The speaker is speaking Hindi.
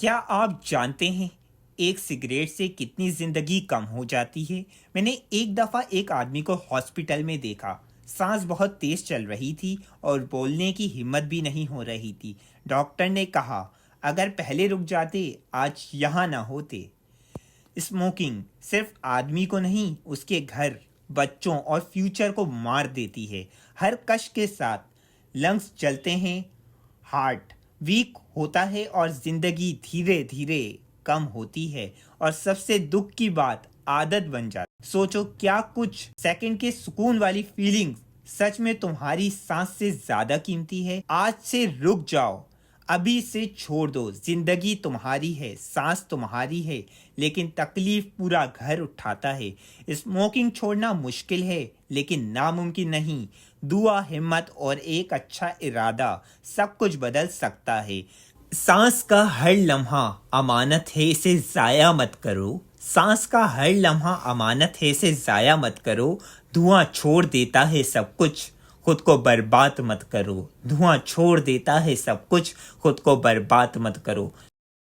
क्या आप जानते हैं एक सिगरेट से कितनी जिंदगी कम हो जाती है। मैंने एक दफ़ा एक आदमी को हॉस्पिटल में देखा। सांस बहुत तेज चल रही थी और बोलने की हिम्मत भी नहीं हो रही थी। डॉक्टर ने कहा, अगर पहले रुक जाते आज यहाँ ना होते। स्मोकिंग सिर्फ आदमी को नहीं, उसके घर, बच्चों और फ्यूचर को मार देती है। हर कश के साथ लंग्स जलते हैं, हार्ट वीक होता है और जिंदगी धीरे धीरे कम होती है। और सबसे दुख की बात, आदत बन जाती। सोचो, क्या कुछ सेकंड के सुकून वाली फीलिंग सच में तुम्हारी सांस से ज्यादा कीमती है? आज से रुक जाओ, अभी से छोड़ दो। जिंदगी तुम्हारी है, सांस तुम्हारी है, लेकिन तकलीफ पूरा घर उठाता है। स्मोकिंग छोड़ना मुश्किल है लेकिन नामुमकिन नहीं। दुआ, हिम्मत और एक अच्छा इरादा सब कुछ बदल सकता है। सांस का हर लम्हा अमानत है, इसे जाया मत करो। सांस का हर लम्हा अमानत है, इसे जाया मत करो। धुआं छोड़ देता है सब कुछ, खुद को बर्बाद मत करो। धुआं छोड़ देता है सब कुछ, खुद को बर्बाद मत करो।